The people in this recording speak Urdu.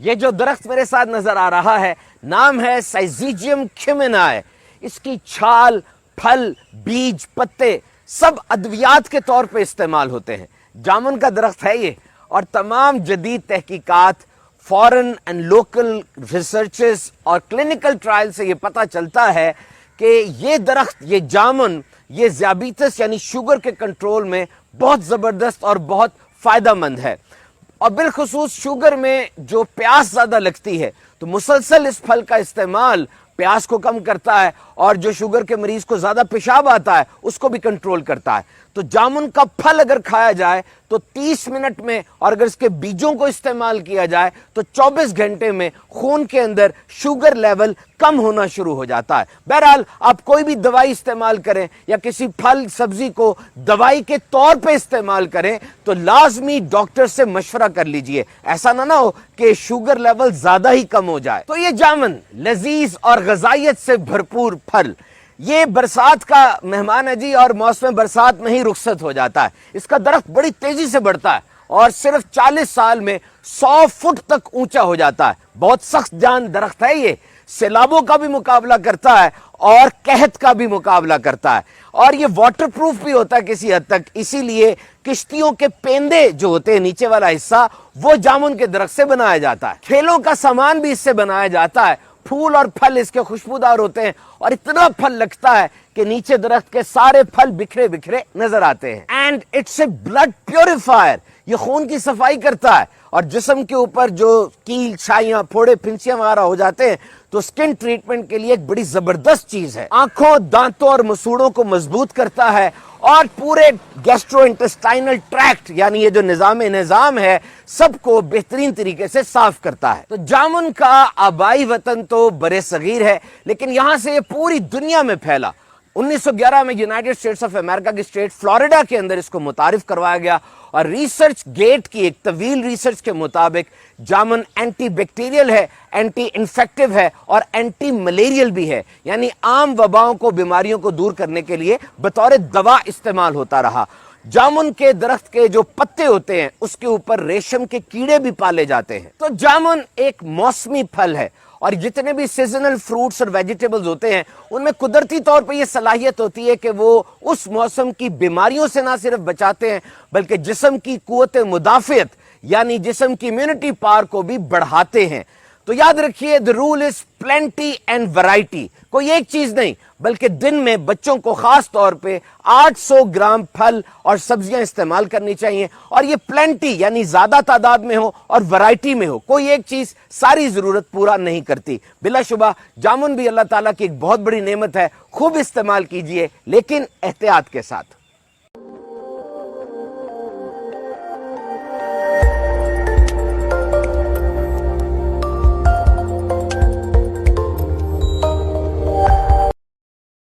یہ جو درخت میرے ساتھ نظر آ رہا ہے نام ہے سائزیجیم کیمینائے. اس کی چھال، پھل، بیج، پتے سب ادویات کے طور پہ استعمال ہوتے ہیں. جامن کا درخت ہے یہ، اور تمام جدید تحقیقات، فورن اینڈ لوکل ریسرچز اور کلینکل ٹرائل سے یہ پتہ چلتا ہے کہ یہ درخت، یہ جامن، یہ ذیابیطس یعنی شوگر کے کنٹرول میں بہت زبردست اور بہت فائدہ مند ہے. اور بالخصوص شوگر میں جو پیاس زیادہ لگتی ہے تو مسلسل اس پھل کا استعمال پیاس کو کم کرتا ہے، اور جو شوگر کے مریض کو زیادہ پیشاب آتا ہے اس کو بھی کنٹرول کرتا ہے. تو جامن کا پھل اگر کھایا جائے تو 30 منٹ میں، اور اگر اس کے بیجوں کو استعمال کیا جائے تو 24 گھنٹے میں خون کے اندر شوگر لیول کم ہونا شروع ہو جاتا ہے. بہرحال آپ کوئی بھی دوائی استعمال کریں یا کسی پھل سبزی کو دوائی کے طور پہ استعمال کریں تو لازمی ڈاکٹر سے مشورہ کر لیجئے. ایسا نہ ہو کہ شوگر لیول زیادہ ہی کم ہو جائے. تو یہ جامن لذیذ اور غذائیت سے بھرپور پھل، یہ برسات کا مہمان ہے جی، اور موسم برسات میں ہی رخصت ہو جاتا ہے. اس کا درخت بڑی تیزی سے بڑھتا ہے اور صرف 40 سال میں 100 فٹ تک اونچا ہو جاتا ہے. بہت سخت جان درخت ہے یہ، سیلابوں کا بھی مقابلہ کرتا ہے اور قحط کا بھی مقابلہ کرتا ہے، اور یہ واٹر پروف بھی ہوتا ہے کسی حد تک. اسی لیے کشتیوں کے پیندے جو ہوتے ہیں نیچے والا حصہ، وہ جامن کے درخت سے بنایا جاتا ہے. کھیلوں کا سامان بھی اس سے بنایا جاتا ہے. پھول اور پھل اس کے خوشبودار ہوتے ہیں، اور اتنا پھل لگتا ہے کہ نیچے درخت کے سارے پھل بکھرے بکھرے نظر آتے ہیں. And it's a blood purifier, یہ خون کی صفائی کرتا ہے. اور جسم کے اوپر جو کیل، چھائیاں، پھوڑے، پھنسیاں وغیرہ ہو جاتے ہیں تو سکن ٹریٹمنٹ کے لیے ایک بڑی زبردست چیز ہے. آنکھوں، دانتوں اور مسوڑوں کو مضبوط کرتا ہے، اور پورے گیسٹرو انٹسٹائنل ٹریکٹ یعنی یہ جو نظام ہے سب کو بہترین طریقے سے صاف کرتا ہے. تو جامن کا آبائی وطن تو برِ صغیر ہے، لیکن یہاں سے یہ پوری دنیا میں پھیلا. 1911 میں یونائٹڈ اسٹیٹس آف امریکہ کی اسٹیٹ فلوریڈا کے اندر اس کو متعارف کروایا گیا، اور ریسرچ گیٹ کی ایک طویل ریسرچ کے مطابق جامن اینٹی بیکٹیریل ہے، اینٹی انفیکٹو ہے، اور اینٹی ملیریل بھی ہے. یعنی عام وباؤں کو، بیماریوں کو دور کرنے کے لیے بطور دوا استعمال ہوتا رہا. جامن کے درخت کے جو پتے ہوتے ہیں اس کے اوپر ریشم کے کیڑے بھی پالے جاتے ہیں. تو جامن ایک موسمی پھل ہے، اور جتنے بھی سیزنل فروٹس اور ویجیٹیبلز ہوتے ہیں ان میں قدرتی طور پہ یہ صلاحیت ہوتی ہے کہ وہ اس موسم کی بیماریوں سے نہ صرف بچاتے ہیں بلکہ جسم کی قوت مدافعت یعنی جسم کی امیونٹی پاور کو بھی بڑھاتے ہیں. تو یاد رکھیے the rule is plenty and variety. کوئی ایک چیز نہیں بلکہ دن میں بچوں کو خاص طور پہ 800 گرام پھل اور سبزیاں استعمال کرنی چاہیے، اور یہ پلینٹی یعنی زیادہ تعداد میں ہو اور ورائٹی میں ہو. کوئی ایک چیز ساری ضرورت پورا نہیں کرتی. بلا شبہ جامن بھی اللہ تعالیٰ کی ایک بہت بڑی نعمت ہے، خوب استعمال کیجئے لیکن احتیاط کے ساتھ.